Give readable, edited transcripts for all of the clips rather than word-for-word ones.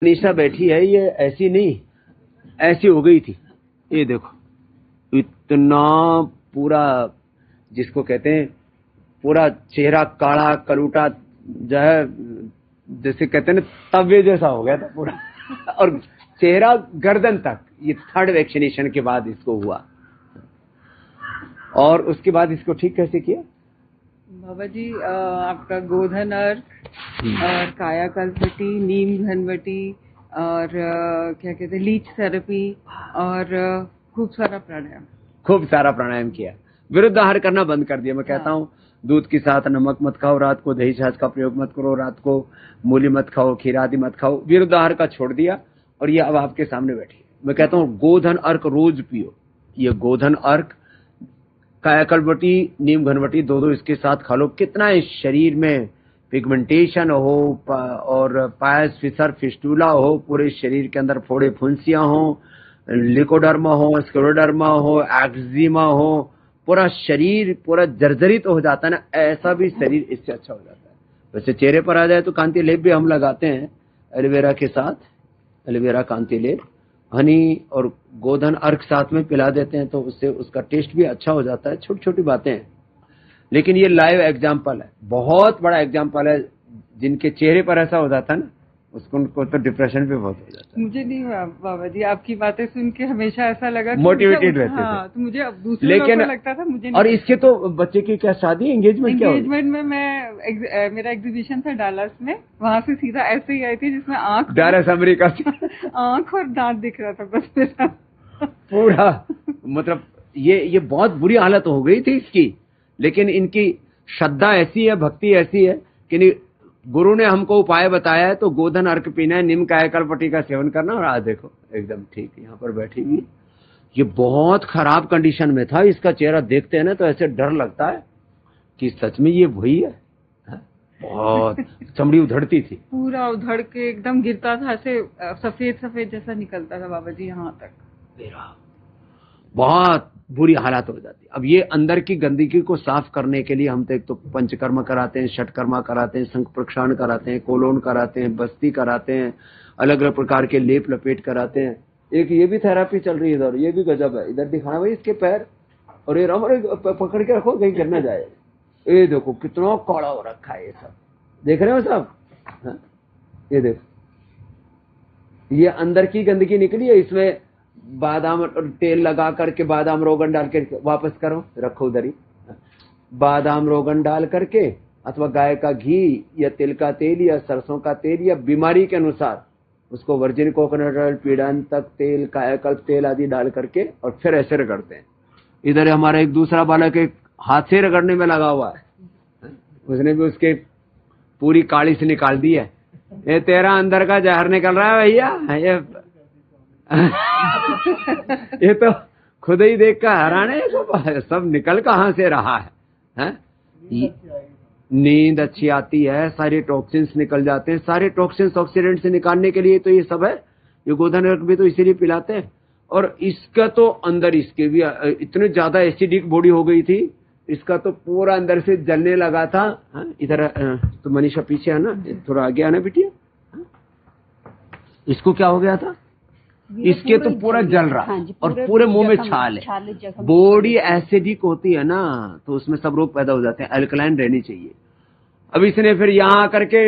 मनीषा बैठी है, ये ऐसी नहीं, ऐसी हो गई थी। ये देखो इतना पूरा, जिसको कहते हैं पूरा चेहरा काला कलूटा, जो है जैसे कहते हैं ना तवे जैसा हो गया था पूरा और चेहरा गर्दन तक। ये थर्ड वैक्सीनेशन के बाद इसको हुआ। और उसके बाद इसको ठीक कैसे किया बाबा जी? आपका गोधन अर्क और कायाकल्पटी, नीम घनवटी और क्या कहते हैं लीच थेरेपी और खूब सारा प्राणायाम किया। विरुद्ध आहार करना बंद कर दिया। मैं कहता हूँ दूध के साथ नमक मत खाओ, रात को दही छाछ का प्रयोग मत करो, रात को मूली मत खाओ, खीरा आदि मत खाओ। विरुद्ध आहार का छोड़ दिया और ये अब आपके सामने बैठी है। मैं कहता हूँ गोधन अर्क रोज पियो। ये गोधन अर्क, कायाकल्पटी, नीम घनवटी दो इसके साथ खा लो। कितना इस शरीर में पिगमेंटेशन हो और पायस फिसर फिस्टूला हो, पूरे शरीर के अंदर फोड़े फुंसियां हो, लिकोडर्मा हो, स्क्लेरोडर्मा हो, एक्जिमा हो, पूरा शरीर पूरा जर्जरित हो जाता है ना, ऐसा भी शरीर इससे अच्छा हो जाता है। वैसे चेहरे पर आ जाए तो कांति लेप भी हम लगाते हैं एलोवेरा के साथ, एलोवेरा कांति लेप, हनी और गोधन अर्क साथ में पिला देते हैं तो उससे उसका टेस्ट भी अच्छा हो जाता है। छोटी छोटी बातें हैं, लेकिन ये लाइव एग्जाम्पल है, बहुत बड़ा एग्जाम्पल है। जिनके चेहरे पर ऐसा हो जाता है ना, उनको तो डिप्रेशन भी बहुत हो जाता है। मुझे नहीं बाबा जी, आपकी बातें सुन के हमेशा ऐसा लगा मोटिवेटेड रहते थे। हाँ, तो मुझे अब दूसरे लोगों को लगता था, मुझे नहीं। और इसके तो बच्चे की क्या शादी एंगेजमेंट में मैं मेरा एग्जीबिशन था डालस में, वहां से सीधा ऐसे ही आई थी जिसमें आंख, डालस अमेरिका से आंख और दांत दिख रहा था बस मेरा पूरा। मतलब ये बहुत बुरी हालत हो गई थी इसकी, लेकिन इनकी श्रद्धा ऐसी है, भक्ति ऐसी है कि गुरु ने हमको उपाय बताया है, तो गोधन अर्क पीना है, निम कायाकल्पटी का सेवन करना। और आज देखो एकदम ठीक यहाँ पर बैठी हुई। ये बहुत खराब कंडीशन में था, इसका चेहरा देखते हैं ना तो ऐसे डर लगता है कि सच में ये वही है। बहुत चमड़ी उधड़ती थी, पूरा उधड़ के एकदम गिरता था, ऐसे सफेद सफेद जैसा निकलता था बाबा जी यहाँ तक। मेरा बहुत बुरी हालत हो जाती। अब ये अंदर की गंदगी को साफ करने के लिए हम तो एक तो पंचकर्म कराते हैं, षटकर्मा कराते हैं, शंख प्रक्षालन कराते हैं, कोलोन कराते हैं, बस्ती कराते हैं, अलग अलग प्रकार के लेप लपेट कराते हैं। एक ये भी थेरापी चल रही है इधर, ये भी गजब है। इधर दिखाना भाई इसके पैर, और ये पकड़ के रखो कहीं गिर ना जाए। ये देखो कितना कौड़ा हो रखा है, ये सब देख रहे हो सब। ये देखो ये अंदर की गंदगी निकली है। इसमें बादाम और तेल लगा करके, बादाम रोगन डाल के, वापस करो रखो उधर ही, बादाम रोगन डाल करके अथवा गाय का घी या तिल का तेल या सरसों का तेल या बीमारी के अनुसार उसको वर्जिन कोकोनट ऑयल, पीड़ांतक तेल, कायाकल्प तेल आदि डाल करके और फिर ऐसे रगड़ते हैं। इधर हमारा एक दूसरा बालक एक हाथ से रगड़ने में लगा हुआ है, उसने भी उसके पूरी काली से निकाल दी है। ये तेरा अंदर का जहर निकल रहा है भैया, ये तो खुद ही देख कर हैरान है, सब निकल कहां से रहा है? नींद अच्छी आती है, सारे टॉक्सिन्स निकल जाते हैं। सारे टॉक्सिन्स ऑक्सीडेंट से निकालने के लिए तो ये सब है। ये गोधन अर्क भी तो इसीलिए पिलाते हैं। और इसका तो अंदर, इसके भी इतने ज्यादा एसिडिक बॉडी हो गई थी, इसका तो पूरा अंदर से जलने लगा था। इधर तो मनीषा पीछे है ना, थोड़ा आगे आना बिटिया। इसको क्या हो गया था? इसके तो पूरा जल रहा है और पूरे मुंह में छाल है। बॉडी एसिडिक होती है ना, तो उसमें सब रोग पैदा हो जाते हैं। अल्कलाइन रहनी चाहिए। अब इसने फिर यहाँ करके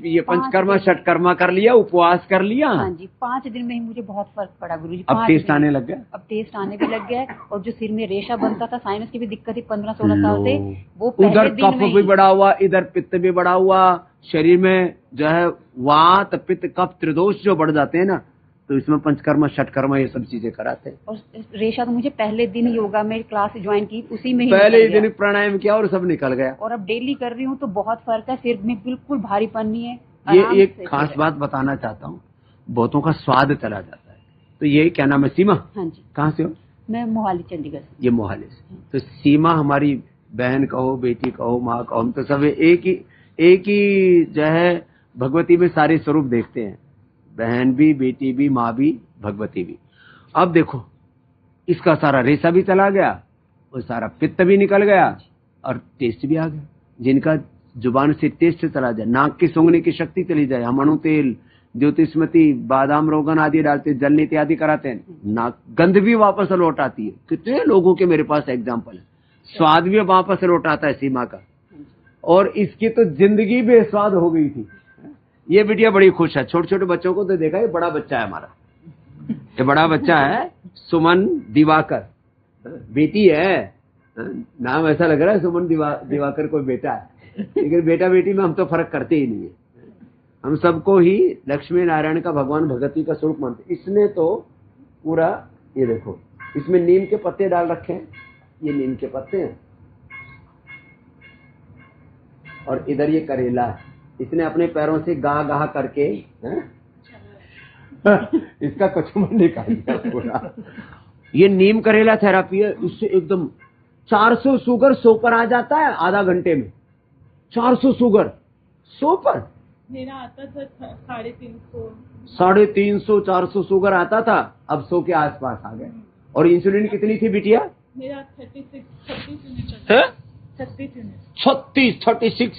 ये पंचकर्मा षटकर्मा कर लिया, उपवास कर लिया। हाँ जी, 5 दिन में ही मुझे बहुत फर्क पड़ा गुरुजी। अब टेस्ट आने लग गया। अब टेस्ट आने भी लग गया। और जो सिर में रेशा बनता था, साइनस की भी दिक्कत थी 15-16 साल से, वो उधर कफ भी बढ़ा हुआ, इधर पित्त भी बढ़ा हुआ, शरीर में जो है वात पित्त कफ त्रिदोष जो बढ़ जाते हैं ना, तो इसमें पंचकर्मा षटकर्मा ये सब चीजें कराते हैं। और रेशा तो मुझे पहले दिन योगा में क्लास ज्वाइन की, उसी में ही पहले ही दिन प्राणायाम किया और सब निकल गया। और अब डेली कर रही हूँ तो बहुत फर्क है। सिर में बिल्कुल भारीपन नहीं है। ये एक खास बात बताना चाहता हूँ, बहुतों का स्वाद चला जाता है। तो ये क्या नाम है? सीमा। हाँ जी। कहाँ से हो? मैं मोहाली, चंडीगढ़ से। ये मोहाली से। तो सीमा हमारी बहन कहो, बेटी कहो, माँ कहो, हम तो सब एक ही जो है भगवती में सारे स्वरूप देखते हैं। बहन भी, बेटी भी, माँ भी, भगवती भी। अब देखो इसका सारा रेशा भी चला गया, वो सारा पित्त भी निकल गया और टेस्ट भी आ गया। जिनका जुबान से टेस्ट चला जाए, नाक की सूंघने की शक्ति चली जाए, हम अणु तेल ज्योतिषमती बादाम रोगन आदि डालते, जल इत्यादि कराते हैं ना, गंध भी वापस लौट आती है। कितने लोगों के मेरे पास एग्जाम्पल है, स्वाद भी वापस लौट आता है सीमा का। और इसकी तो जिंदगी बेस्वाद हो गई थी। ये बिटिया बड़ी खुश है। छोटे छोटे बच्चों को तो देखा, ये बड़ा बच्चा है हमारा, ये बड़ा बच्चा है सुमन दिवाकर, बेटी है, नाम ऐसा लग रहा है सुमन दिवाकर कोई बेटा है, लेकिन बेटा बेटी में हम तो फर्क करते ही नहीं है। हम सबको ही लक्ष्मी नारायण का, भगवान भगवती का स्वरूप मानते। इसने तो पूरा, ये देखो, इसमें नीम के पत्ते डाल रखे हैं, ये नीम के पत्ते हैं, और इधर ये करेला है। इसने अपने पैरों से गा गा करके इसका कचुमन निकाल दिया पूरा। ये नीम करेला थेरापी है, इससे एकदम 400 शुगर 100 पर आ जाता है आधा घंटे में। 400 शुगर 100 पर, मेरा आता था 350, 350 400 शुगर आता था, अब 100 के आसपास आ गए। और इंसुलिन कितनी थी बिटिया? मेरा 36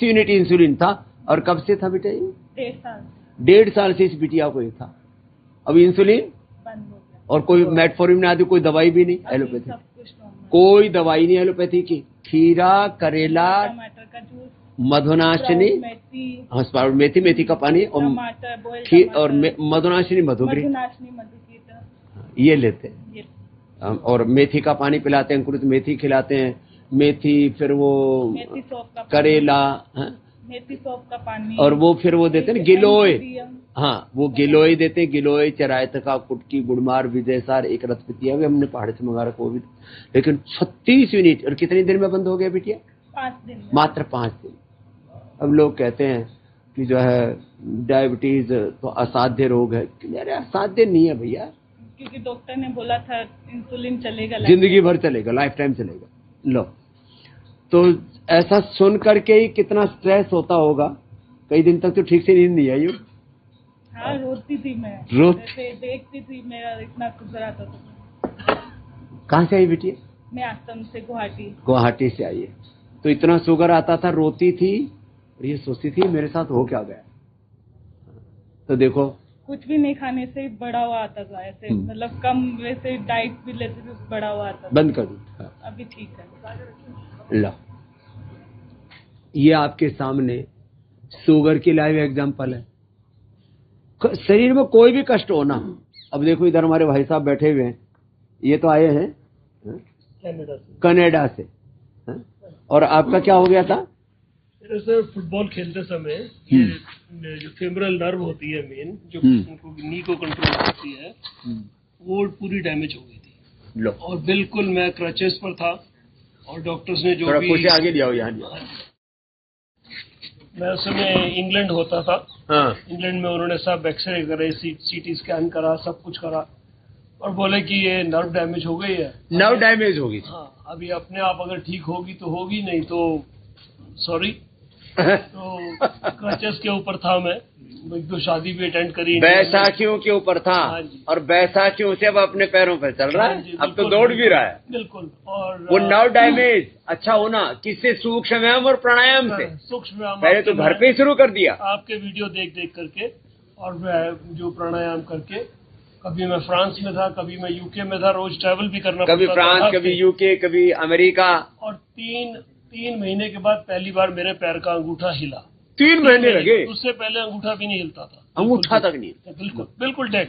यूनिट इंसुलिन था। और कब से था बेटा ये? 1.5 साल। 1.5 साल से इस बिटिया को ये था। अब इंसुलिन बंद हो गया, और कोई मेटफॉर्मिन आदि कोई दवाई भी नहीं, एलोपैथी सब कुछ normal। कोई दवाई नहीं एलोपैथी की। खीरा, करेला, टमाटर का जूस, मधुनाशिनी, मेथी, हाँ मेथी, मेथी का पानी, और टमाटर, boiled और टमाटर, मधुनाशिनी, मधुग्री, मधुकीर्तन, ये लेते हैं। ये और मेथी का पानी पिलाते हैं, अंकुरित मेथी खिलाते हैं, मेथी, फिर वो मेथी सौंफ का करेला, मेथी सौंफ का पानी, और वो फिर वो देते हैं ना गिलोय, एंटीडियम, हाँ वो गिलोय देते हैं, गिलोय, चरायत का, कुटकी, गुड़मार, विजयसार, एक रथपतिया भी हमने पहाड़ से मंगा रखा वो भी। लेकिन 36 यूनिट, और कितने दिन में बंद हो गया बिटिया? 5 दिन में। मात्र 5 दिन। अब लोग कहते हैं कि जो है डायबिटीज तो असाध्य रोग है। अरे असाध्य नहीं है भैया, क्योंकि डॉक्टर ने बोला था इंसुलिन चलेगा, जिंदगी भर चलेगा, लाइफ टाइम चलेगा। लो, तो ऐसा सुन करके ही कितना स्ट्रेस होता होगा। कई दिन तक तो ठीक से नींद नहीं आई हो। हाँ, रोती थी मैं, जैसे देखती थी मेरा इतना गुजराता था। कहाँ से आई बेटी? मैं आसम से, गुवाहाटी से आई है। तो इतना शुगर आता था, रोती थी, और ये सोचती थी मेरे साथ हो क्या गया। तो देखो, कुछ भी नहीं खाने से बड़ा हुआ आता था, ऐसे मतलब कम, वैसे डाइट भी लेते थे, बड़ा हुआ आता था। बंद कर दी। हाँ। अभी ठीक है। लो, ये आपके सामने शुगर की लाइव एग्जांपल है। शरीर में कोई भी कष्ट हो ना, अब देखो इधर हमारे भाई साहब बैठे हुए हैं, ये तो आए हैं कनाडा से। और आपका क्या हो गया था? सर फुटबॉल खेलते समय ये जो फेमरल नर्व होती है मेन, जो उनको नी को कंट्रोल करती है, वो पूरी डैमेज हो गई थी। लो, और बिल्कुल मैं क्रचेस पर था, और डॉक्टर्स ने जो थोड़ा भी कुछ आगे लियाओ यहाँ। मैं उस समय इंग्लैंड होता था। हाँ। इंग्लैंड में उन्होंने सब एक्सरे करे, सीटी स्कैन करा, सब कुछ करा, और बोले कि ये नर्व डैमेज हो गई है। नर्व डैमेज होगी। हाँ, अभी अपने आप अगर ठीक होगी तो होगी, नहीं तो सॉरी। तो क्रचेस के ऊपर था मैं, एक दो शादी भी अटेंड करी। बैसाखियों के ऊपर था, और बैसाखियों से अब अपने पैरों पर चल रहा है। अब तो दौड़ भी रहा है। बिल्कुल। और वो नर्व डैमेज अच्छा होना किससे? सूक्ष्म व्यायाम और प्राणायाम से। सूक्ष्म व्यायाम पहले तो घर पे ही शुरू कर दिया, आपके वीडियो देख देख करके, और जो प्राणायाम करके। कभी मैं फ्रांस में था, कभी मैं यूके में था, रोज ट्रैवल भी करना कभी फ्रांस, कभी यूके, कभी अमेरिका। और तीन महीने के बाद पहली बार मेरे पैर का अंगूठा हिला। 3 महीने लगे? उससे पहले अंगूठा भी नहीं हिलता था, अंगूठा तक नहीं। बिल्कुल डेड।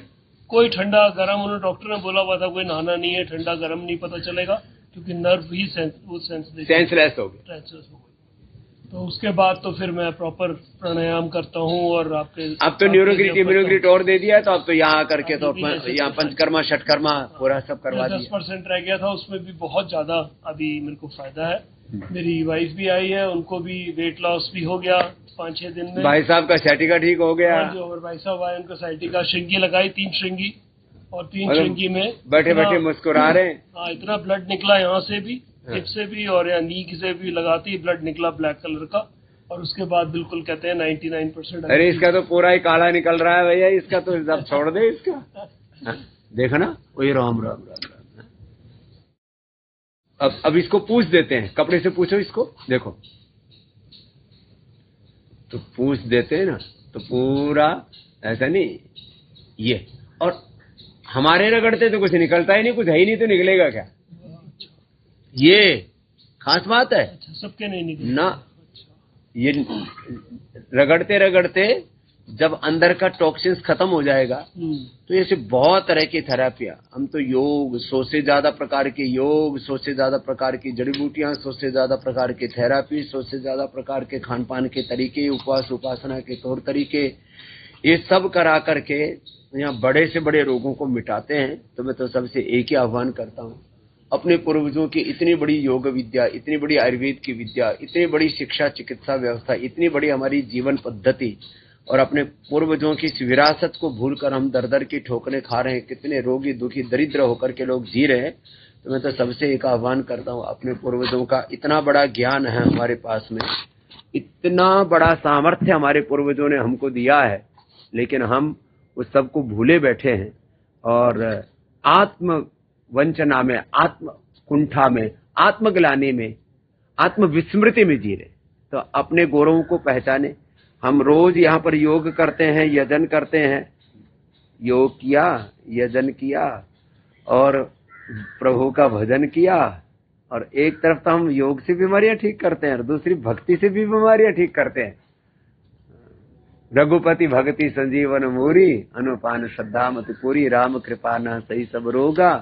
कोई ठंडा गर्म, उन्होंने डॉक्टर ने बोला हुआ था कोई नहाना नहीं है, ठंडा गर्म नहीं पता चलेगा, क्योंकि नर्व ही सेंसलेस हो गए। तो उसके बाद तो फिर मैं प्रॉपर प्राणायाम करता हूँ। और अब तो न्यूरोग्रिट और दे दिया है, तो अब तो यहाँ करके तो यहाँ पंचकर्मा षटकर्मा पूरा सब करवा दिया। 10% रह गया था, उसमें भी बहुत ज्यादा अभी मेरे को फायदा है। मेरी वाइफ भी आई है, उनको भी वेट लॉस भी हो गया 5-6 दिन में। भाई साहब का सैटिका ठीक हो गया। और भाई साहब आए, उनका सैटिका श्रृंगी लगाई, 3 श्रृंगी, और 3 श्रृंगी में बैठे बैठे मुस्कुरा रहे हैं। हाँ, इतना ब्लड निकला यहाँ से भी, हिप से भी, और यहाँ नी से भी लगाती ही ब्लड निकला ब्लैक कलर का। और उसके बाद बिल्कुल कहते हैं 99%। अरे इसका तो पूरा ही काला निकल रहा है भैया, इसका तो अब छोड़ दे इसका। देखो ना, वही राम राम राम राम। अब इसको पूछ देते हैं, कपड़े से पूछो इसको, देखो तो पूछ देते हैं ना, तो पूरा ऐसा नहीं ये। और हमारे रगड़ते तो कुछ निकलता ही नहीं, कुछ है ही नहीं तो निकलेगा क्या, ये खास बात है सबके नहीं निकले ना। ये रगड़ते रगड़ते जब अंदर का टॉक्सिन्स खत्म हो जाएगा तो ऐसे बहुत तरह की थेरेपियां, हम तो योग, 100 से ज्यादा प्रकार के योग, 100 से ज्यादा प्रकार की जड़ी बूटियां, 100 से ज्यादा प्रकार की थेरेपी, 100 से ज्यादा प्रकार के खान पान के तरीके, उपवास उपासना के तौर तरीके, ये सब करा करके यहाँ बड़े से बड़े रोगों को मिटाते हैं। तो मैं तो सबसे एक ही आह्वान करता हूँ, अपने पूर्वजों की इतनी बड़ी योग विद्या, इतनी बड़ी आयुर्वेद की विद्या, इतनी बड़ी शिक्षा चिकित्सा व्यवस्था, इतनी बड़ी हमारी जीवन पद्धति, और अपने पूर्वजों की इस विरासत को भूलकर हम दर दर की ठोकरें खा रहे हैं, कितने रोगी दुखी दरिद्र होकर के लोग जी रहे हैं। तो मैं तो सबसे एक आह्वान करता हूँ, अपने पूर्वजों का इतना बड़ा ज्ञान है हमारे पास में, इतना बड़ा सामर्थ्य हमारे पूर्वजों ने हमको दिया है, लेकिन हम उस सबको भूले बैठे हैं और आत्म वंचना में, आत्म कुंठा में, आत्मग्लानि में, आत्म विस्मृति में जी रहे। तो अपने गौरवों को पहचाने। हम रोज यहाँ पर योग करते हैं, यजन करते हैं, योग किया, यजन किया और प्रभु का भजन किया, और एक तरफ तो हम योग से बीमारियां ठीक करते हैं और दूसरी भक्ति से भी बीमारियां ठीक करते हैं। रघुपति भक्ति संजीवन मूरी, अनुपान श्रद्धा मत पूरी, राम कृपा न सही सब रोगा,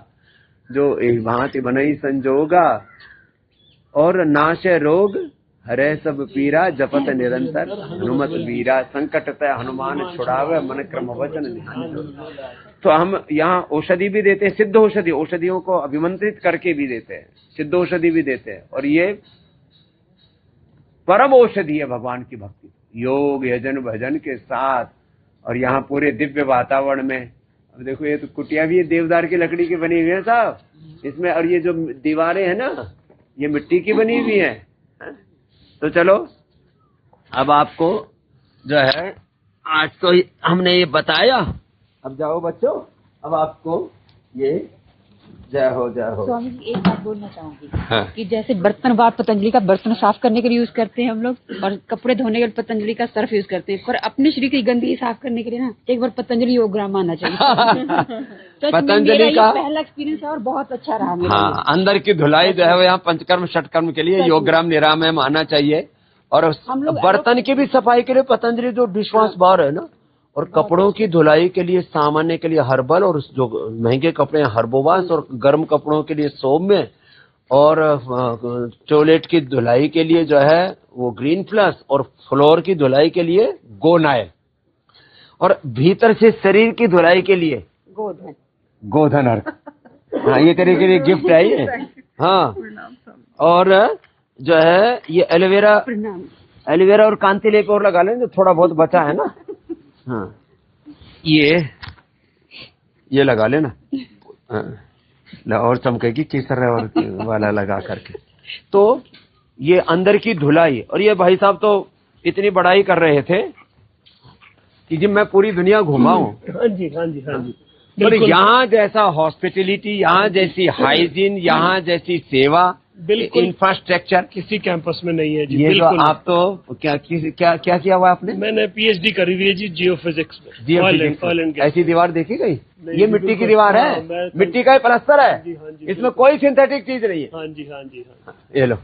जो एक भांति बनई संजोगा, और नाशे रोग हरे सब पीरा, जपत निरंतर हनुमत वीरा, संकट तय हनुमान छुड़ावे, मन क्रम वचन ध्यान। तो हम यहाँ औषधि भी देते हैं, सिद्ध औषधि, औषधियों को अभिमंत्रित करके भी देते हैं, सिद्ध औषधि भी देते हैं, और ये परम औषधि है भगवान की भक्ति, योग यजन भजन के साथ। और यहाँ पूरे दिव्य वातावरण में, अब देखो ये तो कुटिया भी देवदार की लकड़ी की बनी हुई है साहब इसमें, और ये जो दीवारें हैं ना ये मिट्टी की बनी हुई है। तो चलो अब आपको जो है आज तो हमने ये बताया, अब जाओ बच्चों, अब आपको ये जय हो जय हो। स्वामी जी एक बात बोलना चाहूंगी। हाँ। कि जैसे बर्तन बार पतंजलि का बर्तन साफ करने के लिए यूज करते हैं हम लोग, और कपड़े धोने के लिए पतंजलि का सर्फ यूज करते हैं, पर अपने शरीर की गंदगी साफ करने के लिए ना एक बार पतंजलि योगग्राम आना चाहिए। तो पतंजलि का पहला एक्सपीरियंस है और बहुत अच्छा रहा मेरा। हाँ, अंदर की धुलाई जो है वो यहाँ पंचकर्म षटकर्म के लिए योगग्राम निरामय में आना चाहिए। और बर्तन की भी सफाई के लिए पतंजलि जो डिश वॉश बार है ना, और कपड़ों की धुलाई के लिए सामान्य के लिए हर्बल, और जो महंगे कपड़े हैं हर्बोवास, और गर्म कपड़ों के लिए सौम्य, और टॉयलेट की धुलाई के लिए जो है वो ग्रीन प्लस, और फ्लोर की धुलाई के लिए गोनाइल, और भीतर से शरीर की धुलाई के लिए गोधन। गोधन अर्क। हाँ, ये तेरे के लिए गिफ्ट है ये। हाँ, और जो है ये एलोवेरा, एलोवेरा और कांति लेप और लगा लें जो थोड़ा बहुत बचा है ना। हाँ, ये लगा लेना। हाँ, और चमकेगी केसर वाला लगा करके। तो ये अंदर की धुलाई, और ये भाई साहब तो इतनी बड़ाई कर रहे थे कि जब मैं पूरी दुनिया घुमा हूँ। हाँ जी हाँ जी हाँ जी। और यहाँ जैसा हॉस्पिटलिटी, यहाँ जैसी हाइजीन, यहाँ जैसी सेवा, बिल्कुल इंफ्रास्ट्रक्चर किसी कैंपस में नहीं है जी। ये बिल्कुल। तो आप तो क्या किया हुआ आपने? मैंने पीएचडी करी हुई है जी जियोफिजिक्स में। Oil and gas. ऐसी दीवार देखी गई? ये मिट्टी की दीवार है, मिट्टी का ही प्लास्टर है, इसमें कोई सिंथेटिक चीज नहीं है। हाँ जी हाँ जी हाँ। ये लो,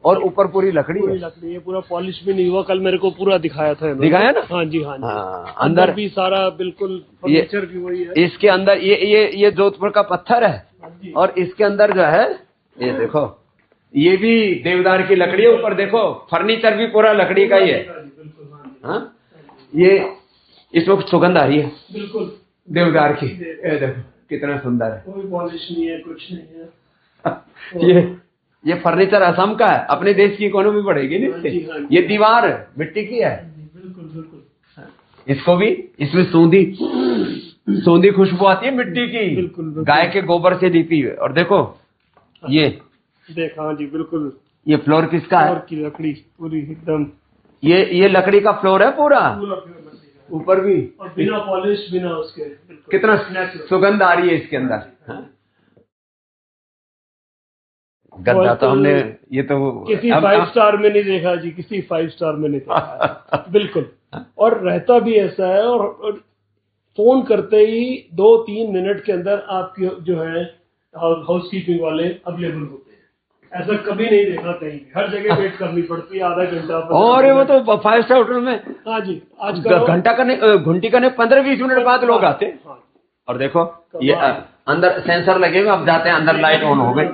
और ऊपर पूरी लकड़ी है। लकड़ी है, पूरा पॉलिश भी नहीं हुआ। कल मेरे को पूरा दिखाया था इन्होंने। दिखाया ना? हाँ जी हाँ जी। अंदर भी सारा बिल्कुल फर्नीचर भी वही है। इसके अंदर ये जोधपुर का पत्थर है, और इसके अंदर जो है ये देखो, ये भी देवदार की लकड़ी है। ऊपर देखो फर्नीचर भी पूरा लकड़ी का ही है। हाँ, ये इसमें सुगंध आ रही है बिल्कुल देवदार की। ये देखो कितना सुंदर है, कोई पॉलिश नहीं है, कुछ नहीं है। ये फर्नीचर असम का है, अपने देश की इकोनॉमी बढ़ेगी नहीं इससे। ये दीवार मिट्टी की है। बिल्कुल बिल्कुल। इसको भी, इसमें सूंधी खुशबू आती है मिट्टी की, बिल्कुल। गाय के गोबर से लीपी हुई। और देखो ये देख, हाँ जी बिल्कुल। ये फ्लोर किसका है? की लकड़ी पूरी एकदम, ये लकड़ी का फ्लोर है पूरा, ऊपर भी, और बिना पॉलिश, बिना उसके। कितना सुगंध आ रही है इसके अंदर। गद्दा तो हमने ये तो किसी 5 स्टार में नहीं देखा जी, किसी 5 स्टार में नहीं देखा। बिल्कुल। और रहता भी ऐसा है, और फोन करते ही 2-3 मिनट के अंदर आपके जो है हाउस कीपिंग वाले अवेलेबल होते हैं। ऐसा कभी नहीं देखा कहीं, हर जगह वेट करनी पड़ती है, आधा घंटा। और वो तो 5 स्टार होटल में हाँ जी, आजकल घंटा करने घंटी करने 15-20 मिनट बाद लोग आते हैं। हाँ। और देखो ये अंदर सेंसर लगे हुए, अब जाते हैं अंदर, लाइट ऑन हो गई,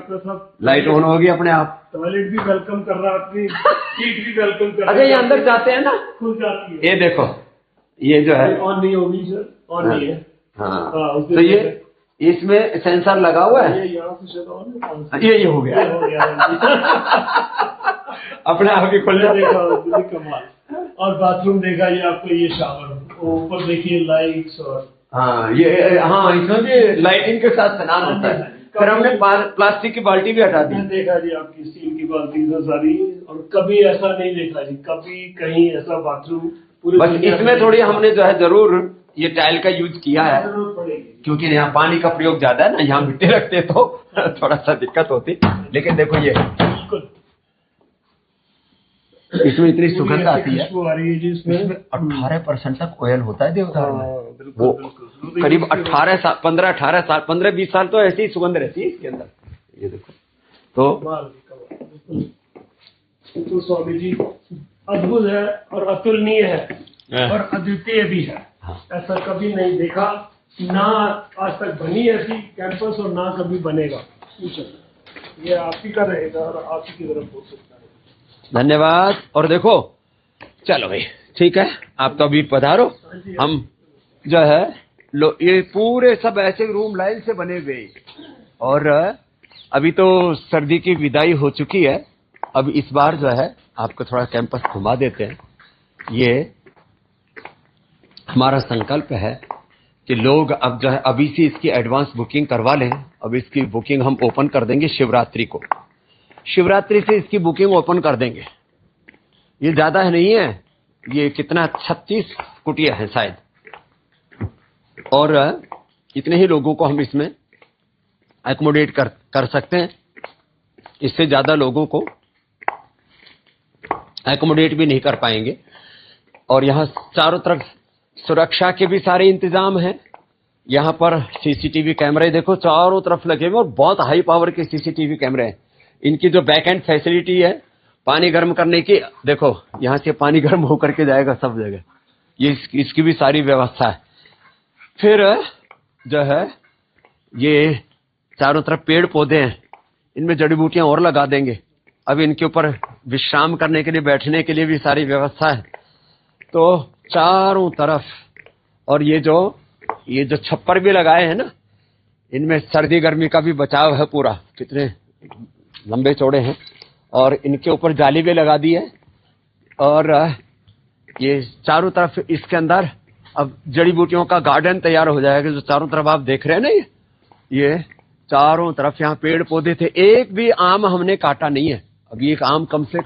लाइट ऑन होगी अपने आप, टॉयलेट भी वेलकम कर रहा है, अपनी सीट भी वेलकम कर रहा है। अच्छा ये अंदर जाते हैं ना, खुल जाती है। ये देखो ये जो है ऑन नहीं होगी सर, ऑन नहीं है। हाँ तो ये इसमें सेंसर लगा हुआ है, ये यहाँ से शायद ऑन है, ये हो गया अपने आप ही खुल जाता देखा कमाल। और बाथरूम देखा ये आपको, ये शावर, ऊपर देखिए लाइट्स, और हाँ ये हाँ इसमें भी लाइटिंग के साथ स्नान होता है। फिर हमने प्लास्टिक की बाल्टी भी हटा दी। देखा जी आपकी स्टील की बाल्टी तो सारी, और कभी ऐसा नहीं देखा जी, कभी कहीं ऐसा बाथरूम पूरे। बस इसमें थोड़ी हमने जो है जरूर ये टाइल का यूज किया है, जरूरत पड़ेगी क्योंकि यहाँ पानी का प्रयोग ज्यादा है ना, यहाँ मिट्टी रखते तो थोड़ा सा दिक्कत होती। लेकिन देखो ये बिल्कुल, इसमें इतनी सुगंध आती है, खुशबू आ रही है जी इसमें। 18% तक ऑयल होता है देवदार में। बिल्कुल वो बिल्कुल, करीब 18 साल 15-18 साल 15-20 साल तो ऐसी ही सुगंध रहती है इसके अंदर। ये देखो तो तो स्वामी जी अद्भुत है और अतुलनीय है और अद्वितीय भी है। ऐसा कभी नहीं देखा, ना आज तक बनी ऐसी कैंपस, और ना कभी बनेगा। ये आप ही का रहेगा और आप ही की तरफ हो सकता है। धन्यवाद। और देखो चलो भाई ठीक है, आप तो अभी पधारो, हम जो है ये पूरे सब ऐसे रूम लाइन से बने हुए, और अभी तो सर्दी की विदाई हो चुकी है। अब इस बार जो है आपको थोड़ा कैंपस घुमा देते हैं। ये हमारा संकल्प है कि लोग अब जो है अभी से इसकी एडवांस बुकिंग करवा लें। अब इसकी बुकिंग हम ओपन कर देंगे शिवरात्रि को, शिवरात्रि से इसकी बुकिंग ओपन कर देंगे। ये ज्यादा है नहीं है, ये कितना 36 कुटिया है शायद, और इतने ही लोगों को हम इसमें एकोमोडेट कर सकते हैं। इससे ज्यादा लोगों को एकोमोडेट भी नहीं कर पाएंगे। और यहाँ चारों तरफ सुरक्षा के भी सारे इंतजाम हैं। यहाँ पर सीसीटीवी कैमरे देखो चारों तरफ लगे हुए, और बहुत हाई पावर के सीसीटीवी कैमरे हैं। इनकी जो बैक एंड फैसिलिटी है पानी गर्म करने की, देखो यहाँ से पानी गर्म होकर के जाएगा सब जगह, ये इसकी भी सारी व्यवस्था है। फिर जो है ये चारों तरफ पेड़ पौधे हैं, इनमें जड़ी बूटियां और लगा देंगे। अब इनके ऊपर विश्राम करने के लिए, बैठने के लिए भी सारी व्यवस्था है। तो चारों तरफ, और ये जो छप्पर भी लगाए हैं ना, इनमें सर्दी गर्मी का भी बचाव है पूरा, कितने लंबे चौड़े हैं। और इनके ऊपर जाली भी लगा दी है। और ये चारों तरफ इसके अंदर अब जड़ी बूटियों का गार्डन तैयार हो जाएगा। जो चारों तरफ आप देख रहे हैं ना, ये चारों तरफ यहाँ पेड़ पौधे थे, एक भी आम हमने काटा नहीं है। अब ये एक आम कम से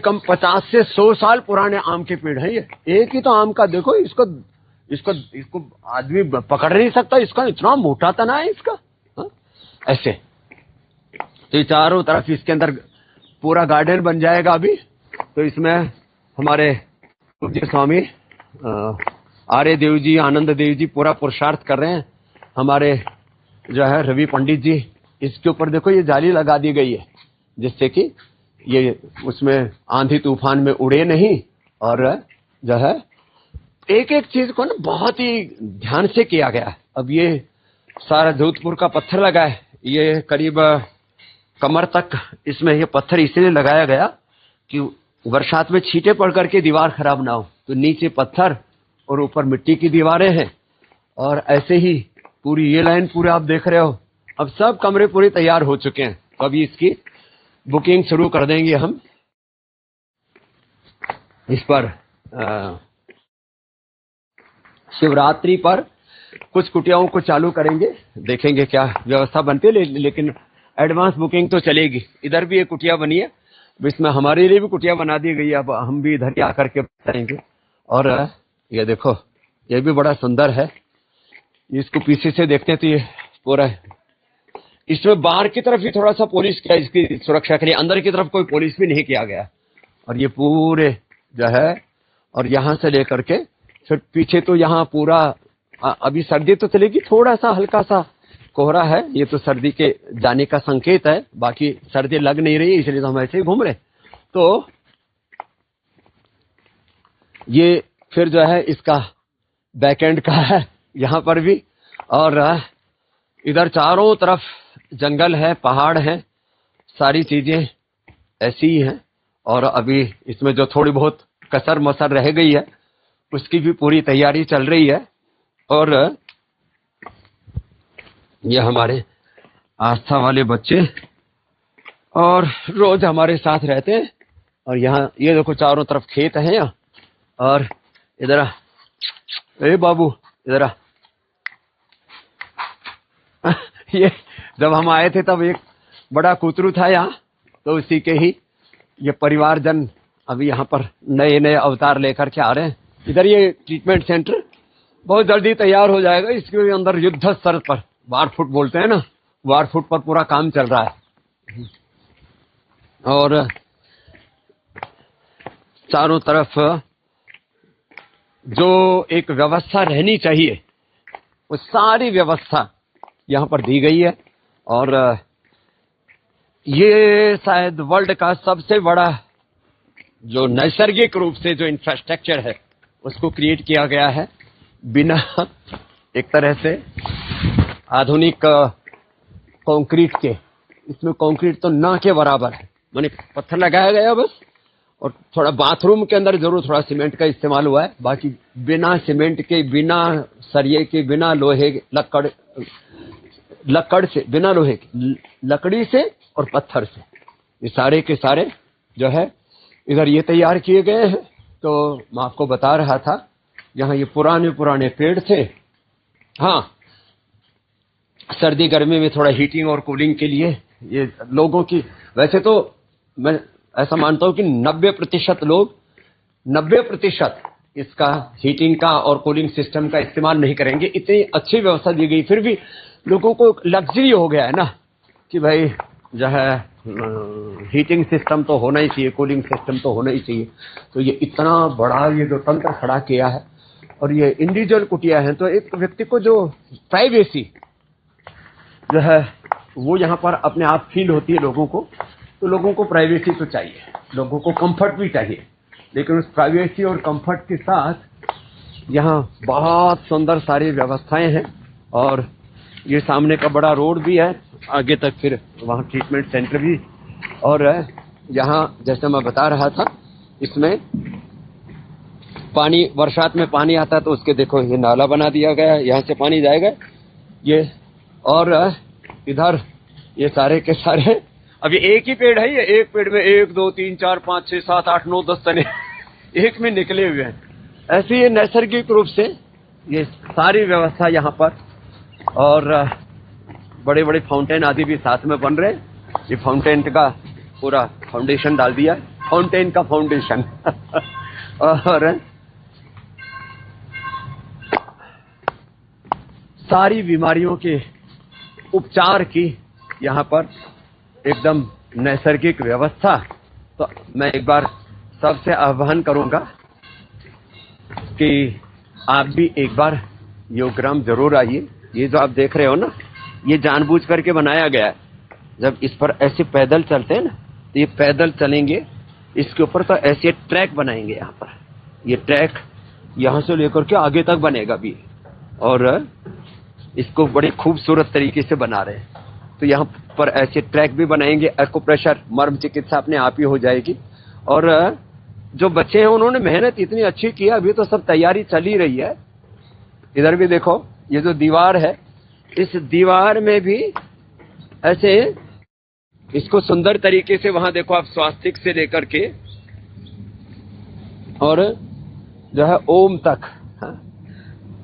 कम 50 से 100 साल पुराने आम के पेड़ हैं। ये एक ही तो आम का देखो, इसको आदमी पकड़ नहीं सकता, इसका इतना मोटा तना है इसका। हा? ऐसे तो चारों तरफ इसके अंदर पूरा गार्डन बन जाएगा अभी। तो इसमें हमारे पूज्य स्वामी आर्य देव जी, आनंद देव जी पूरा पुरुषार्थ कर रहे हैं। हमारे जो है रवि पंडित जी, इसके ऊपर देखो ये जाली लगा दी गई है, जिससे कि ये उसमें आंधी तूफान में उड़े नहीं। और जो है एक एक चीज को ना बहुत ही ध्यान से किया गया है। अब ये सारा जोधपुर का पत्थर लगा है, ये करीब कमर तक इसमें ये पत्थर इसलिए लगाया गया कि बरसात में छींटे पड़ करके दीवार खराब ना हो। तो नीचे पत्थर और ऊपर मिट्टी की दीवारें हैं। और ऐसे ही पूरी ये लाइन पूरे आप देख रहे हो। अब सब कमरे पूरे तैयार हो चुके हैं। तो अभी इसकी बुकिंग शुरू कर देंगे हम। इस पर शिवरात्रि पर कुछ कुटियाओं को चालू करेंगे, देखेंगे क्या व्यवस्था बनती है। लेकिन एडवांस बुकिंग तो चलेगी। इधर भी एक कुटिया बनी है, इसमें हमारे लिए भी कुटिया बना दी गई है। अब हम भी इधर ही आकर के बताएंगे। और ये देखो ये भी बड़ा सुंदर है। इसको पीछे से देखते हैं तो ये पूरा, इसमें बाहर की तरफ ही थोड़ा सा पुलिस किया इसकी सुरक्षा के लिए, अंदर की तरफ कोई पुलिस भी नहीं किया गया। और ये पूरे जो है, और यहाँ से लेकर के फिर पीछे तो यहाँ पूरा अभी सर्दी तो चलेगी, थोड़ा सा हल्का सा कोहरा है, ये तो सर्दी के जाने का संकेत है, बाकी सर्दी लग नहीं रही इसलिए तो हम ऐसे ही घूम रहे। तो ये फिर जो है इसका बैकएंड का है यहाँ पर भी, और इधर चारों तरफ जंगल है, पहाड़ है, सारी चीजें ऐसी ही हैं। और अभी इसमें जो थोड़ी बहुत कसर मसर रह गई है उसकी भी पूरी तैयारी चल रही है। और ये हमारे आस्था वाले बच्चे और रोज हमारे साथ रहते हैं। और यहाँ ये देखो चारों तरफ खेत है यहाँ, और इधर ए बाबू इधर आ। ये जब हम आए थे तब एक बड़ा कुतरू था यहाँ, तो उसी के ही ये परिवारजन अभी यहाँ पर नए नए अवतार लेकर के आ रहे हैं। इधर ये ट्रीटमेंट सेंटर बहुत जल्दी तैयार हो जाएगा, इसके अंदर युद्ध स्तर पर वार फुट बोलते हैं ना, वार फुट पर पूरा काम चल रहा है। और चारों तरफ जो एक व्यवस्था रहनी चाहिए वो सारी व्यवस्था यहाँ पर दी गई है। और ये शायद वर्ल्ड का सबसे बड़ा जो नैसर्गिक रूप से जो इंफ्रास्ट्रक्चर है उसको क्रिएट किया गया है, बिना एक तरह से आधुनिक कंक्रीट के। इसमें कंक्रीट तो ना के बराबर है, माने पत्थर लगाया गया बस, और थोड़ा बाथरूम के अंदर जरूर थोड़ा सीमेंट का इस्तेमाल हुआ है, बाकी बिना सीमेंट के, बिना सरिये के, बिना लोहे लकड़ से, बिना लोहे की लकड़ी से और पत्थर से, ये सारे के सारे जो है इधर ये तैयार किए गए हैं। तो मैं आपको बता रहा था यहाँ ये पुराने पुराने पेड़ थे। हाँ, सर्दी गर्मी में थोड़ा हीटिंग और कूलिंग के लिए ये लोगों की, वैसे तो मैं ऐसा मानता हूँ कि 90% लोग 90% इसका हीटिंग का और कूलिंग सिस्टम का इस्तेमाल नहीं करेंगे। इतनी अच्छी व्यवस्था दी गई, फिर भी लोगों को लग्जरी हो गया है ना कि भाई जो है हीटिंग सिस्टम तो होना ही चाहिए, कूलिंग सिस्टम तो होना ही चाहिए। तो ये इतना बड़ा ये जो तंत्र खड़ा किया है, और ये इंडिविजुअल कुटिया है, तो एक व्यक्ति को जो प्राइवेसी जो है वो यहाँ पर अपने आप फील होती है लोगों को। तो लोगों को प्राइवेसी तो चाहिए, लोगों को कंफर्ट भी चाहिए, लेकिन उस प्राइवेसी और कंफर्ट के साथ यहाँ बहुत सुंदर सारी व्यवस्थाएं हैं। और ये सामने का बड़ा रोड भी है, आगे तक फिर वहाँ ट्रीटमेंट सेंटर भी। और यहाँ जैसे मैं बता रहा था, इसमें पानी, बरसात में पानी आता है तो उसके देखो ये नाला बना दिया गया है, यहाँ से पानी जाएगा ये। और इधर ये सारे के सारे, अभी एक ही पेड़ है, ये एक पेड़ में 1 2 3 4 5 6 7 8 9 10 तने एक में निकले हुए हैं। ऐसे ये नैसर्गिक रूप से ये सारी व्यवस्था यहाँ पर, और बड़े बड़े फाउंटेन आदि भी साथ में बन रहे हैं। ये फाउंटेन का पूरा फाउंडेशन डाल दिया, फाउंटेन का फाउंडेशन और सारी बीमारियों के उपचार की यहाँ पर एकदम नैसर्गिक व्यवस्था। तो मैं एक बार सबसे आह्वान करूंगा कि आप भी एक बार योगग्राम जरूर आइए। ये जो आप देख रहे हो ना, ये जानबूझ करके बनाया गया है। जब इस पर ऐसे पैदल चलते हैं ना, तो ये पैदल चलेंगे, इसके ऊपर तो ऐसे ट्रैक बनाएंगे। यहाँ पर ये ट्रैक यहाँ से लेकर के आगे तक बनेगा भी, और इसको बड़े खूबसूरत तरीके से बना रहे हैं। तो यहाँ पर ऐसे ट्रैक भी बनाएंगे, एक्यूप्रेशर, मर्म चिकित्सा अपने आप ही हो जाएगी। और जो बच्चे हैं उन्होंने मेहनत इतनी अच्छी की, अभी तो सब तैयारी चल ही रही है। इधर भी देखो, ये जो दीवार है, इस दीवार में भी ऐसे इसको सुंदर तरीके से, वहां देखो आप, स्वास्तिक से लेकर के और जो है ओम तक,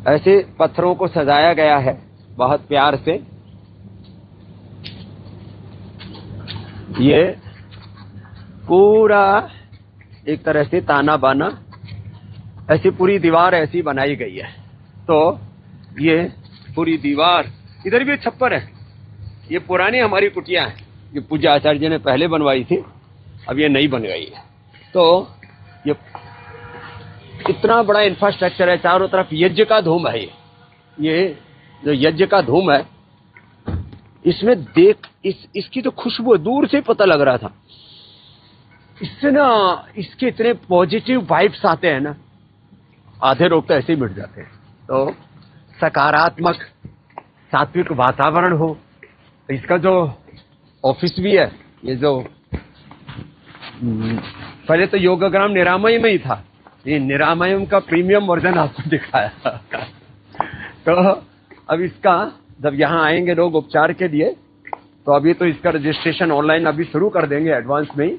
ऐसे पत्थरों को सजाया गया है बहुत प्यार से। ये पूरा एक तरह से ताना बाना, ऐसी पूरी दीवार ऐसी बनाई गई है। तो ये पूरी दीवार, इधर भी छप्पर है। ये पुरानी हमारी कुटिया है, ये पूज्य आचार्य जी ने पहले बनवाई थी, अब ये नई बन गई है। तो ये इतना बड़ा इंफ्रास्ट्रक्चर है, चारों तरफ यज्ञ का धूम है। ये जो यज्ञ का धूम है, इसमें देख इसकी तो खुशबू दूर से पता लग रहा था। इससे ना इसके इतने पॉजिटिव वाइब्स आते हैं ना, आधे रोग तो ऐसे ही मिट जाते हैं। तो सकारात्मक सात्विक वातावरण हो। तो इसका जो ऑफिस भी है, ये जो पहले तो योगग्राम निरामय में ही था, ये निरामयम का प्रीमियम वर्जन आपको दिखाया। तो अब इसका जब यहाँ आएंगे लोग उपचार के लिए, तो अभी तो इसका रजिस्ट्रेशन ऑनलाइन अभी शुरू कर देंगे एडवांस में ही,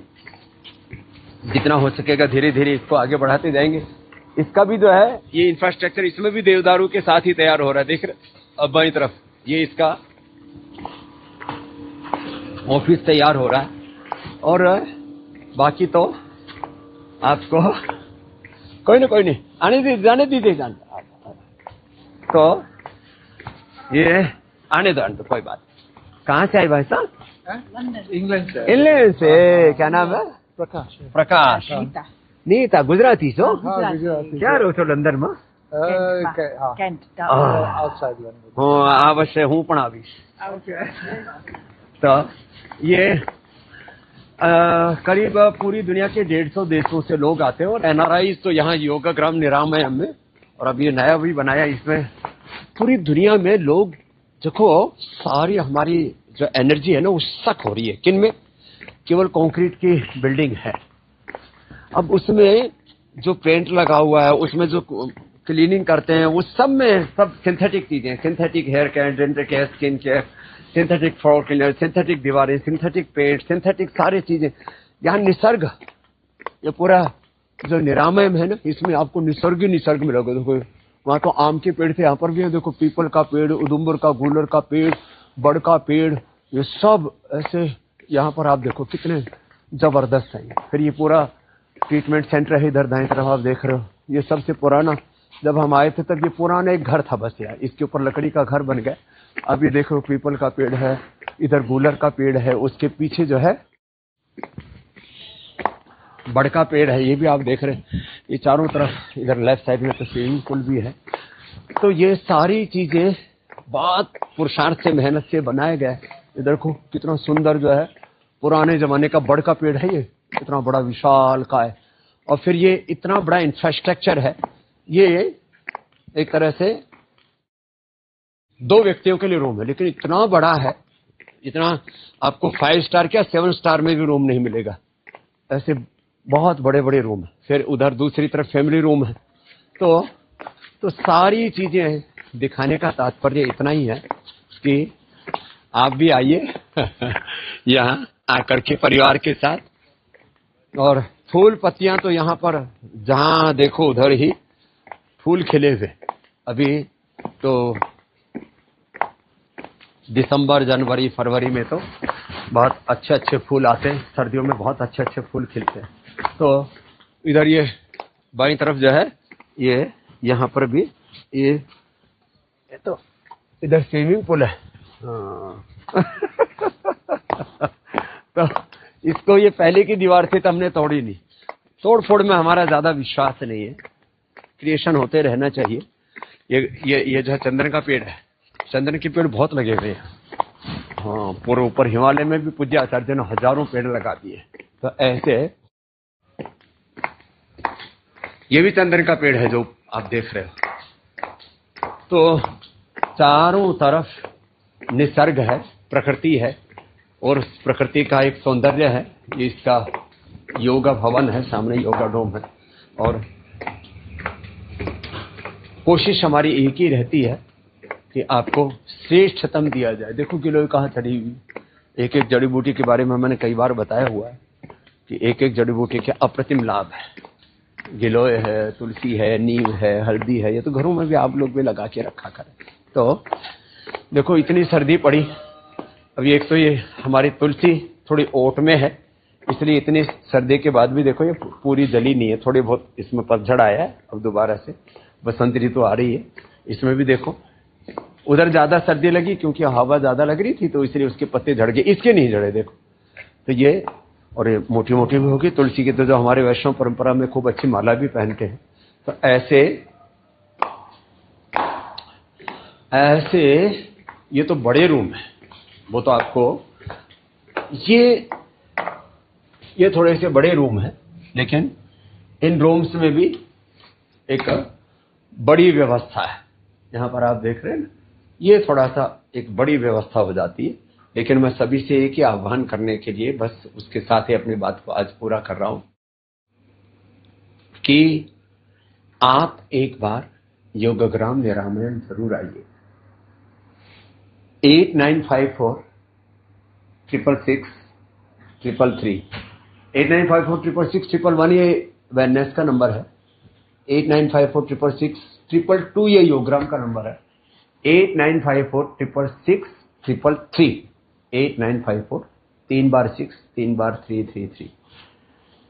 जितना हो सकेगा धीरे धीरे इसको आगे बढ़ाते जाएंगे। इसका भी जो है ये इंफ्रास्ट्रक्चर, इसमें भी देवदारू के साथ ही तैयार हो रहा है। देख रहे अब बाईं तरफ ये इसका ऑफिस तैयार हो रहा है, और बाकी तो आपको कोई नहीं आने दीजिए, जाने दीजिए। तो ये आने दो कोई बात। कहाँ से आए भाई साहब? इंग्लैंड से। इंग्लैंड से। क्या नाम है? प्रकाश। नीता नीता गुजराती છો? हाँ, गुजराती। ક્યાં રહો છો લંડન માં? Kent outside London. હું આ વર્ષે હું પણ આવીશ। तो ये करीब पूरी दुनिया के 150 देशों से लोग आते हैं, और एनआरआई तो यहाँ योगाग्राम निरामयम में, और अब ये नया भी बनाया, इसमें पूरी दुनिया में लोग देखो, सारी हमारी जो एनर्जी है ना वो सक हो रही है। किन में? केवल कंक्रीट की बिल्डिंग है, अब उसमें जो पेंट लगा हुआ है, उसमें जो क्लीनिंग करते हैं, वो सब में सब सिंथेटिक चीजें, synthetic hair care, dental care, skin care, synthetic floor cleaner, synthetic दीवारें, सिंथेटिक पेंट, सिंथेटिक सारी चीजें। यहाँ निसर्ग, ये पूरा जो निरामयम है ना, इसमें आपको निसर्ग ही निसर्ग मिलेगा। देखो वहाँ तो आम के पेड़ थे, यहाँ पर भी है, देखो पीपल का पेड़, उदुम्बर का, गूलर का पेड़, बड़ का पेड़, ये सब ऐसे यहाँ पर आप देखो कितने जबरदस्त है। फिर ये पूरा ट्रीटमेंट सेंटर है, इधर दाएं तरफ आप देख रहे हो। ये सबसे पुराना, जब हम आए थे तब ये पुराना एक घर था बस यार, इसके ऊपर लकड़ी का घर बन गया। अभी देखो पीपल का पेड़ है, इधर गूलर का पेड़ है, उसके पीछे जो है बड़ का पेड़ है, ये भी आप देख रहे हैं। ये चारों तरफ इधर लेफ्ट साइड में तो स्विमिंग पूल भी है। तो ये सारी चीजें बहुत पुरुषार्थ से, मेहनत से बनाए गए। इधर देखो कितना सुंदर जो है पुराने जमाने का बड़ का पेड़ है, ये इतना बड़ा विशाल का है। और फिर ये इतना बड़ा इंफ्रास्ट्रक्चर है, ये एक तरह से 2 व्यक्तियों के लिए रूम है, लेकिन इतना बड़ा है, इतना आपको 5 स्टार क्या 7 स्टार में भी रूम नहीं मिलेगा। ऐसे बहुत बड़े बड़े रूम है। फिर उधर दूसरी तरफ फैमिली रूम है। तो सारी चीजें दिखाने का तात्पर्य इतना ही है कि आप भी आइए यहाँ आकर के परिवार के साथ। और फूल पत्तियां तो यहाँ पर जहाँ देखो उधर ही फूल खिले हुए। अभी तो दिसंबर, जनवरी, फरवरी में तो बहुत अच्छे अच्छे फूल आते हैं, सर्दियों में बहुत अच्छे अच्छे फूल खिलते हैं। तो इधर ये बाईं तरफ जो है, ये यहाँ पर भी ये तो इधर स्विमिंग पूल है। तो इसको ये पहले की दीवार थी तो हमने तोड़ी नहीं। तोड़ फोड़ में हमारा ज्यादा विश्वास नहीं है, क्रिएशन होते रहना चाहिए। ये जो चंदन का पेड़ है, चंदन के पेड़ बहुत लगे हुए हैं। हाँ, पूरे ऊपर हिमालय में भी पूज्य आचार्य ने हजारों पेड़ लगा दिए। तो ऐसे ये भी चंदन का पेड़ है जो आप देख रहे हो। तो चारों तरफ निसर्ग है, प्रकृति है, और उस प्रकृति का एक सौंदर्य है। ये इसका योगा भवन है, सामने योगा डोम है। और कोशिश हमारी एक ही रहती है कि आपको श्रेष्ठतम दिया जाए। देखो गिलोय कहाँ चढ़ी हुई, एक एक जड़ी बूटी के बारे में मैंने कई बार बताया हुआ है कि एक एक जड़ी बूटी के अप्रतिम लाभ है। गिलोय है, तुलसी है, नीम है, हल्दी है, ये तो घरों में भी आप लोग भी लगा के रखा करें। तो देखो इतनी सर्दी पड़ी, अभी एक तो ये हमारी तुलसी थोड़ी ओट में है, इसलिए इतनी सर्दी के बाद भी देखो ये पूरी जली नहीं है, थोड़ी बहुत इसमें पतझड़ आया है। अब दोबारा से बसंत ऋतु आ रही है, इसमें भी देखो उधर ज्यादा सर्दी लगी क्योंकि हवा ज्यादा लग रही थी, तो इसलिए उसके पत्ते झड़ गए, इसके नहीं झड़े। देखो तो ये, और ये मोटी मोटी भी होगी। तुलसी की तो जो हमारे वैष्णव परंपरा में खूब अच्छी माला भी पहनते हैं, तो ऐसे ऐसे ये तो बड़े रूम है, वो तो आपको ये थोड़े से बड़े रूम है, लेकिन इन रूम्स में भी एक बड़ी व्यवस्था है। यहां पर आप देख रहे हैं ना, ये थोड़ा सा एक बड़ी व्यवस्था हो जाती है, लेकिन मैं सभी से एक ही आह्वान करने के लिए बस उसके साथ ही अपनी बात को आज पूरा कर रहा हूं कि आप एक बार योगग्राम निरामयम जरूर आइए। 8954666333 8954666111 ये वेलनेस का नंबर है। 8954666222 ये योगग्राम का नंबर है। 8954666333 8954 3 बार 6 3 बार 333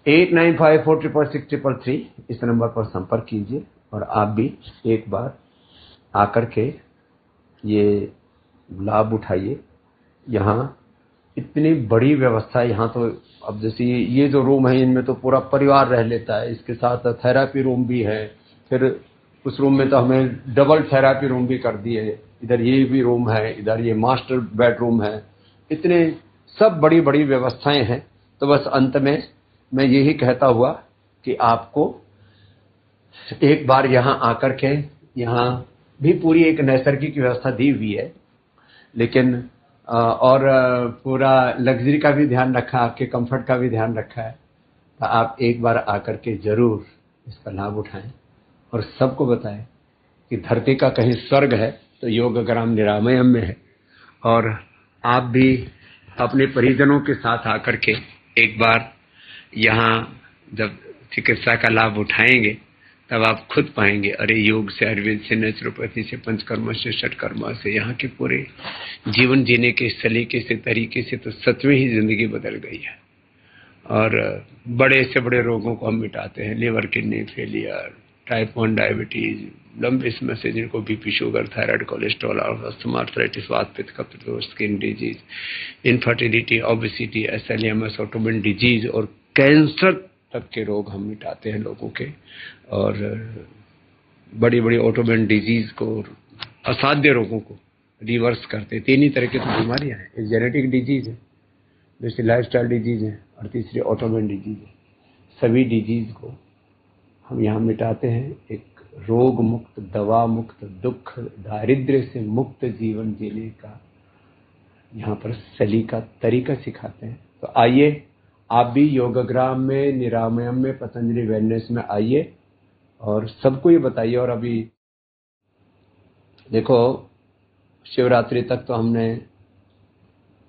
8954666333 इस नंबर पर संपर्क कीजिए और आप भी एक बार आकर के ये लाभ उठाइए। यहाँ इतनी बड़ी व्यवस्था है। यहाँ तो अब जैसे ये जो रूम है, इनमें तो पूरा परिवार रह लेता है। इसके साथ थेरापी रूम भी है, फिर उस रूम में तो हमें डबल थेरापी रूम भी कर दिए। इधर ये भी रूम है, इधर ये मास्टर बेडरूम है। इतने सब बड़ी बड़ी व्यवस्थाएं हैं। तो बस अंत में मैं यही कहता हुआ कि आपको एक बार यहाँ आकर के, यहाँ भी पूरी एक नैसर्गिक व्यवस्था दी हुई है, लेकिन और पूरा लग्जरी का भी ध्यान रखा, आपके कंफर्ट का भी ध्यान रखा है। तो आप एक बार आकर के जरूर इसका लाभ उठाएं और सबको बताएं कि धरती का कहीं स्वर्ग है तो योगग्राम निरामयम में है। और आप भी अपने परिजनों के साथ आकर के एक बार यहाँ जब चिकित्सा का लाभ उठाएंगे तब आप खुद पाएंगे, अरे योग से, आयुर्वेद से, नेचुरोपैथी से, पंचकर्मा से, षटकर्मा से, यहाँ के पूरे जीवन जीने के सलीके से, तरीके से तो सच में ही जिंदगी बदल गई है। और बड़े से बड़े रोगों को हम मिटाते हैं। Liver, kidney failure, type 1 diabetes, लंबे समय से जिनको BP, sugar, thyroid, cholesterol, asthma, arthritis, वात, पित्त, कफ, skin disease, infertility, obesity, SLMS, autoimmune disease और कैंसर तक के रोग हम मिटाते हैं लोगों के। और बड़ी बड़ी ऑटोइम्यून डिजीज को, असाध्य रोगों को रिवर्स करते हैं। 3 ही तरह की तो बीमारियां हैं। एक जेनेटिक डिजीज है, दूसरी लाइफस्टाइल डिजीज है और तीसरी ऑटोइम्यून डिजीज है। सभी डिजीज को हम यहाँ मिटाते हैं। एक रोग मुक्त, दवा मुक्त, दुख दारिद्र्य से मुक्त जीवन जीने का यहाँ पर सलीका तरीका सिखाते हैं। तो आइए आप भी योगग्राम में, निरामयम में, पतंजलि वेलनेस में आइए और सबको ये बताइए। और अभी देखो, शिवरात्रि तक तो हमने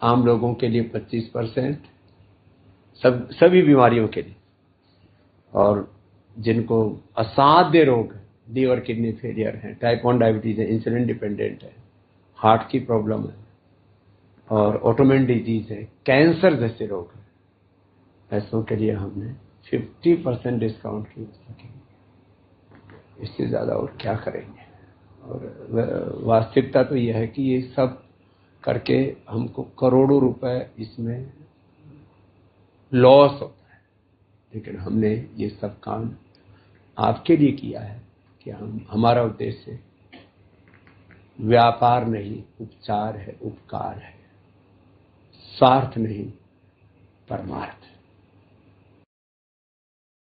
आम लोगों के लिए 25%, सभी बीमारियों के लिए, और जिनको असाध्य रोग है, लीवर किडनी फेलियर है, टाइप 1 डायबिटीज है, इंसुलिन डिपेंडेंट है, हार्ट की प्रॉब्लम है और ऑटोइम्यून डिजीज है, कैंसर जैसे रोग है, ऐसों के लिए हमने 50% डिस्काउंट की व्यवस्था की। इससे ज़्यादा और क्या करेंगे। और वास्तविकता तो यह है कि ये सब करके हमको करोड़ों रुपए इसमें लॉस होता है, लेकिन हमने ये सब काम आपके लिए किया है कि हमारा उद्देश्य व्यापार नहीं, उपचार है, उपकार है, स्वार्थ नहीं, परमार्थ।